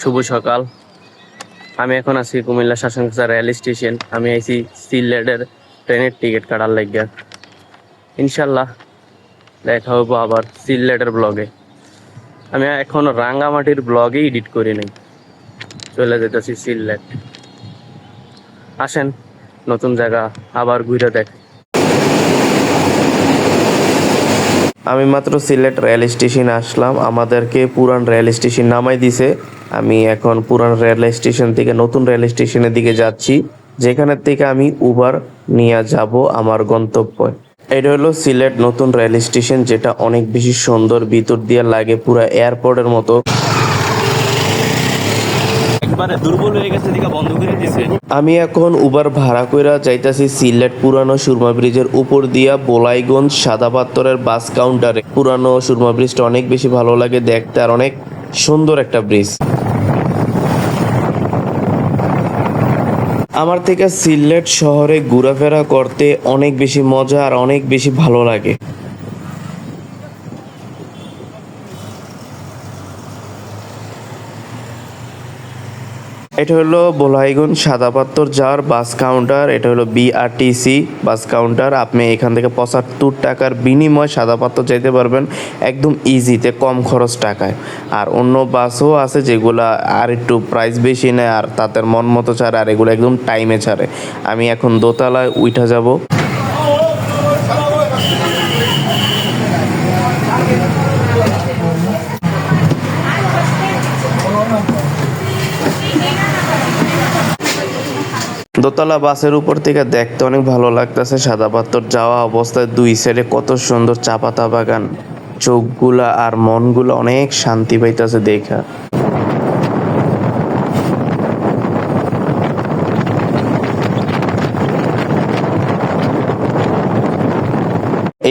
শুভ সকাল। আমি এখন আছি কুমিল্লা শাসনকচা রেল স্টেশন। আমি আইছি সিলেটের ট্রেনের টিকিট কাটার লাগিয়া। ইনশাল্লাহ দেখা হবো আবার সিলেটের ব্লগে। আমি এখন রাঙ্গামাটির ব্লগে এডিট করি নাই, চলে যেতেছি সিলেট। আসেন নতুন জায়গা আবার ঘুরে দেখ। আমি মাত্র সিলেট রেল স্টেশনে আসলাম, আমাদেরকে পুরান রেল স্টেশন নামাই দিছে। আমি এখন পুরান রেল স্টেশন থেকে নতুন রেল স্টেশনের দিকে যাচ্ছি, যেখানের থেকে আমি উবার নিয়ে যাব আমার গন্তব্যে। এটা হলো সিলেট নতুন রেল স্টেশন, যেটা অনেক বেশি সুন্দর, ভিতর দিয়ে লাগে পুরো এয়ারপোর্টের মতো। একবারে দুর্বল হয়ে গেছে, দিকে বন্ধ করে দিয়েছে। আমি এখন উবার ভাড়া কইরা যাইতাছি সিলেট পুরানো সুরমা ব্রিজের উপর দিয়া বোলাইগঞ্জ সাদা পাথরের বাস কাউন্টারে। পুরানো সুরমা ব্রিজটা অনেক বেশি ভালো লাগে দেখতে, আর অনেক সুন্দর একটা ব্রিজ। আমার থেকে সিলেট শহরে ঘোরাফেরা করতে অনেক বেশি মজা আর অনেক বেশি ভালো লাগে। এটা হলো বোলাইগঞ্জ সাদা পাথর যাওয়ার বাস কাউন্টার। এটা হলো বিআরটিসি বাস কাউন্টার। আপনি এখান থেকে ৭৫ টাকার বিনিময়ে সাদা পাথর যাইতে পারবেন একদম ইজিতে, কম খরচ টাকায়। আর অন্য বাসও আছে যেগুলা আর একটু প্রাইস বেশি নেয় আর তাদের মন মতো ছাড়ে, আর এগুলো একদম টাইমে ছাড়ে। আমি এখন দোতলায় উঠা যাব। দোতলা বাসের উপর থেকে দেখতে অনেক ভালো লাগতেছে। সাদা পাথর যাওয়া অবস্থায় দুই সাইডে কত সুন্দর চা পাতা বাগান। চোখগুলা আর মনগুলো অনেক শান্তি পাইতেছে দেখা।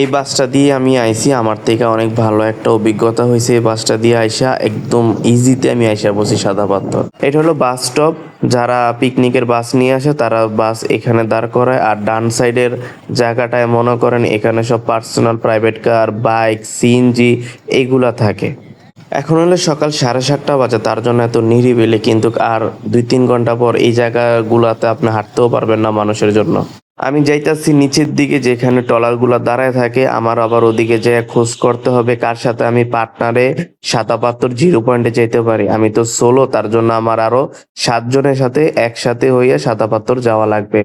এই বাসটা দিয়ে আমি আইছি, আমার থেকে অনেক ভালো একটা অভিজ্ঞতা হয়েছে। এই বাসটা দিয়ে আইসা একদম ইজিতে আমি আইসা বসি সাদা পাথর। এটা হলো বাস স্টপ। যারা পিকনিকের বাস নিয়ে আসে তারা বাস এখানে দাঁড় করায়। আর ডান সাইডের জায়গাটায় মনে করেন এখানে সব personal private car, bike, CNG এইগুলা থাকে। এখন হলে সকাল 7:30 বাজে, তার জন্য এত নিরিবিলি। কিন্তু আর 2-3 ঘন্টা পর এই জায়গাগুলাতে আপনি হাঁটতেও পারবেন না মানুষের জন্য। আমি যাইতাছি নিচের দিকে, যেখানে ট্রলারগুলো দাঁড়ায় থাকে। আমার আবার ওদিকে যেয়ে খোঁজ করতে হবে কার সাথে আমি পার্টনারে সাদা পাথর 0 পয়েন্টে যেতে পারি। আমি তো সোলো, তার জন্য আমার আরো 7 জনের সাথে একসাথে হইয়া সাদা পাথর যাওয়া লাগবে।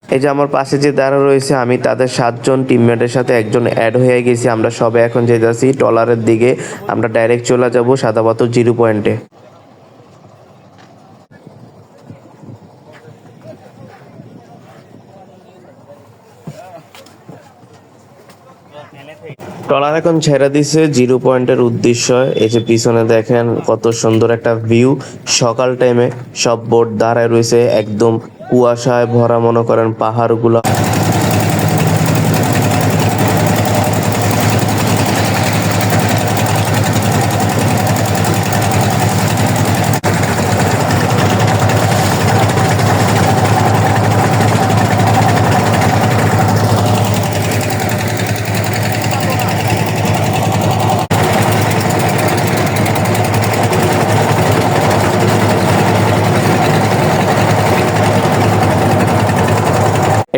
এই যে আমার পাশে যে দাঁড়া রয়েছে, আমি তাদের 7 জন টিমমেটের সাথে একজন অ্যাড হয়ে গেছি। আমরা সবাই এখন যেতেছি ট্রলারের দিকে। আমরা ডাইরেক্ট চলে যাব সাদা পাথর 0 পয়েন্টে। ট্রলার এখন ছেড়ে দিছে 0 পয়েন্টের উদ্দেশ্য। এই যে পিছনে দেখেন কত সুন্দর একটা ভিউ। সকাল টাইমে সব বোট দাঁড়ায় রয়েছে, একদম কুয়াশায় ভরা মনে করেন পাহাড়গুলো।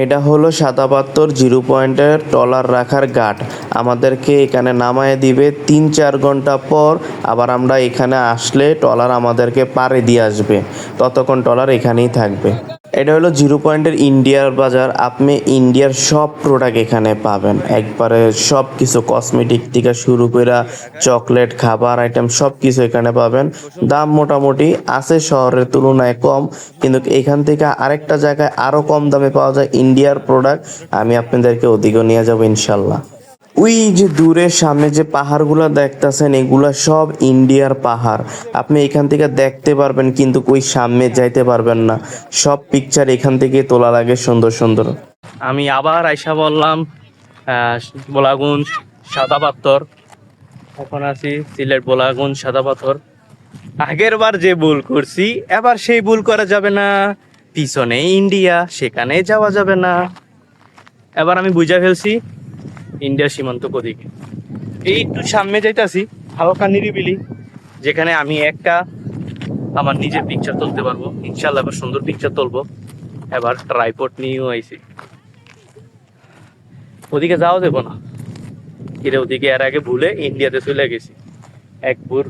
এটা হলো সাদা পাথর 0 পয়েন্টের ট্রলার রাখার ঘাট। আমাদেরকে এখানে নামায় দিবে 3-4 ঘন্টা পর। আবার আমরা এখানে আসলে ট্রলার আমাদেরকে পাড়ে দিয়ে আসবে, ততক্ষণ ট্রলার এখানেই থাকবে। এটা হলো 0 পয়েন্টের ইন্ডিয়ার বাজার। আপনি ইন্ডিয়ার সব প্রোডাক্ট এখানে পাবেন, একবারে সব কিছু, কসমেটিক থেকে শুরু করে চকলেট, খাবার আইটেম সব কিছু এখানে পাবেন। দাম মোটামুটি আছে শহরের তুলনায় কম, কিন্তু এখান থেকে আরেকটা জায়গায় আরো কম দামে পাওয়া যায় ইন্ডিয়ার প্রোডাক্ট। আমি আপনাদেরকে ওদিকেও নিয়ে যাবো ইনশাল্লাহ। ওই যে দূরের সামনে যে পাহাড়গুলো দেখতেছেন, এগুলা সব ইন্ডিয়ার পাহাড়। আপনি এখান থেকে দেখতে পারবেন, কিন্তু ওই সামনে যাইতে পারবেন না। সব পিকচার এখান থেকে তোলা লাগে সুন্দর সুন্দর। আমি আবার আইসা বললাম বোলাগুঞ্জ সাদা পাথর। এখন আছি সিলেট বোলাগুঞ্জ সাদা পাথর। আগের বার যে ভুল করছি এবার সেই ভুল করা যাবে না। পিছনে ইন্ডিয়া, সেখানে যাওয়া যাবে না। এবার আমি বুঝা ফেলছি ইন্ডিয়ার সীমান্ত কোদিকে। এই একটু সামনে যাইতাছি, হালকা নিরিবিলি, যেখানে আমি একটা আমার নিজের পিকচার তুলতে পারবো ইনশাল্লাহ। এবার সুন্দর পিকচার তুলবো। এবার ট্রাইপড নিয়েও আইছি, ওদিকে যাওয়া দেবো না। কিরে ওদিকে এর আগে ভুলে ইন্ডিয়াতে চলে গেছি। এক ভুল,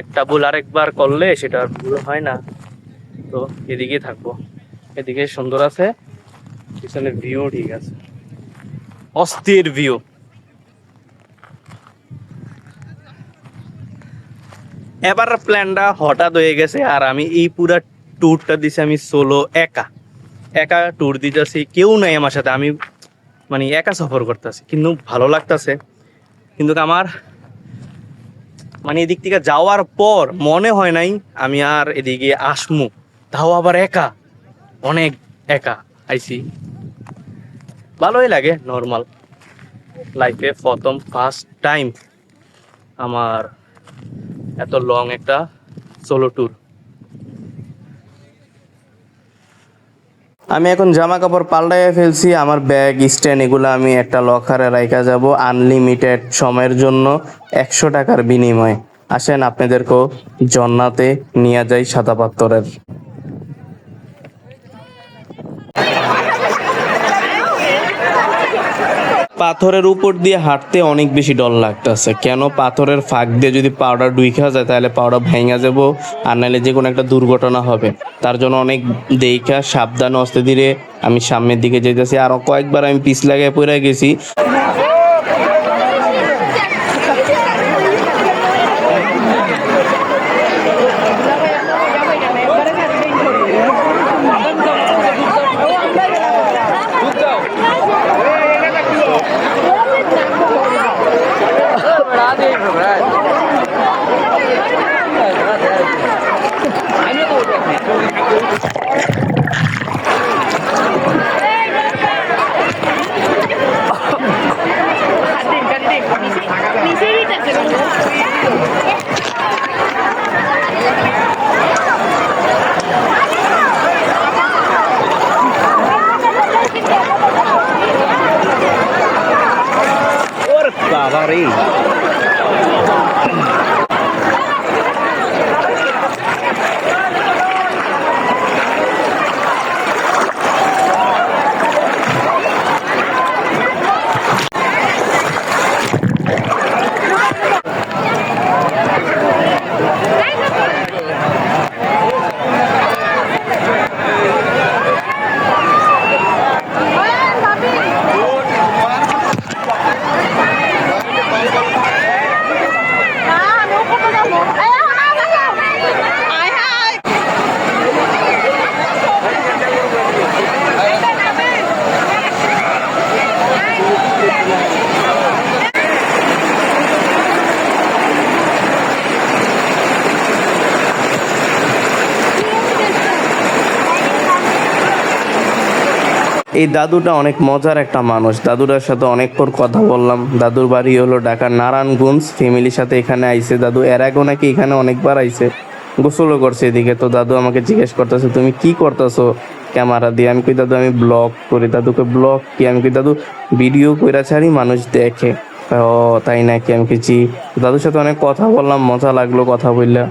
একটা ভুল আরেকবার করলে সেটা আর ভুল হয় না। তো এদিকে থাকবো, এদিকে সুন্দর আছে, পিছনের ভিউ ঠিক আছে, অস্থির ভিউ। এবার প্ল্যানটা হঠাৎ হয়ে গেছে, আর আমি এই পুরা ট্যুরটা দিছি আমি সোলো, একা একা ট্যুর দিতেছি, কেউ নাই আমার সাথে। আমি মানে একা সফর করতেছি, কিন্তু ভালো লাগতেছে। কিন্তু আমার মানে এদিক থেকে যাওয়ার পর মনে হয় নাই আমি আর এদিকে আসমু, তাও আবার একা, অনেক একা আইছি। ভালোই লাগে, নর্মাল লাইফে প্রথম ফার্স্ট টাইম আমার এত লং একটা সোলো ট্যুর। আমি এখন জামা কাপড় পাল্টাইয়া ফেলছি, আমার ব্যাগ স্ট্যান্ড এগুলো আমি একটা লকারে রাইখা যাব আনলিমিটেড সময়ের জন্য 100 টাকার বিনিময়ে। আসেন আপনাদেরকেও জন্নাতে নিয়ে যাই সাদা পাথরের। পাথরের উপর দিয়ে হাঁটতে অনেক বেশি ডর লাগতেছে, কেন পাথরের ফাঁক দিয়ে যদি পাউডার ডুইখা যায় তাহলে পাউডার ভেঙে যাব, আর নাহলে যে কোনো একটা দুর্ঘটনা হবে। তার জন্য অনেক দেখা সাবধান অস্তে ধীরে আমি সামনের দিকে যেতেছি। আরো কয়েকবার আমি পিছ লাগায় পড়ে গেছি। বাবা রে, এই দাদুটা অনেক মজার একটা মানুষ, দাদুটার সাথে অনেক পর কথা বললাম। দাদুর বাড়ি হলো ঢাকার নারায়ণগঞ্জ, ফ্যামিলির সাথে এখানে আইছে দাদু। এর আগেও নাকি এখানে অনেকবার আইছে, গোসলও করছে এদিকে। তো দাদু আমাকে জিজ্ঞেস করতেছে তুমি কি করতেছো ক্যামেরা দিয়ে। আমি কই দাদু আমি ব্লগ করি। দাদুকে ব্লগ কি? আমি কই দাদু ভিডিও কইরা ছাড়ি, মানুষ দেখে। ও তাই নাকি? আমি কিছু দাদুর সাথে অনেক কথা বললাম, মজা লাগলো কথা বললা।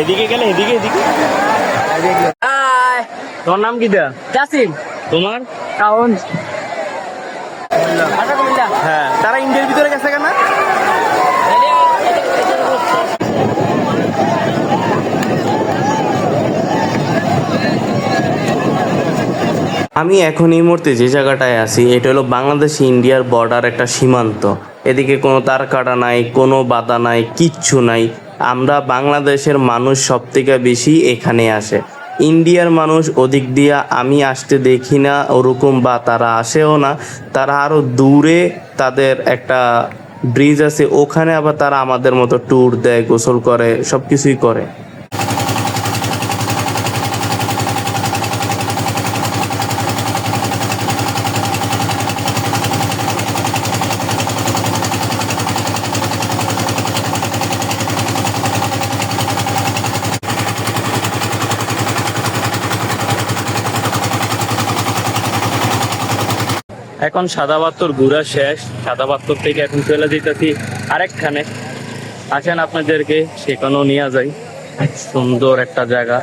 এদিকে গেলে এদিকে তোর নাম কি দা? জাসিম তোমার? কাউন হ্যাঁ, তারা ইন্ডিয়ার ভিতরে গেছে কেন? আমি এখন এই মুহূর্তে যে জায়গাটায় আছি এটা হলো বাংলাদেশ ইন্ডিয়ার বর্ডার, একটা সীমান্ত। এদিকে কোনো তার কাটা নাই, কোনো বাধা নাই, কিচ্ছু নাই। আমরা বাংলাদেশের মানুষ সব থেকে বেশি এখানে আসে। ইন্ডিয়ার মানুষ ওদিক দিয়ে আমি আসতে দেখি না ওরকম, বা তারা আসেও না। তারা আরও দূরে তাদের একটা ব্রিজ আছে, ওখানে আবার তারা আমাদের মতো ট্যুর দেয়, গোসল করে, সব কিছুই করে। এখন সাদা পাথর ঘুরা শেষ। সাদা পাথর থেকে এখন চলে যেতেছি আরেকখানে। আসেন আপনাদেরকে সেখানেও নিয়ে যাই। সুন্দর একটা জায়গা।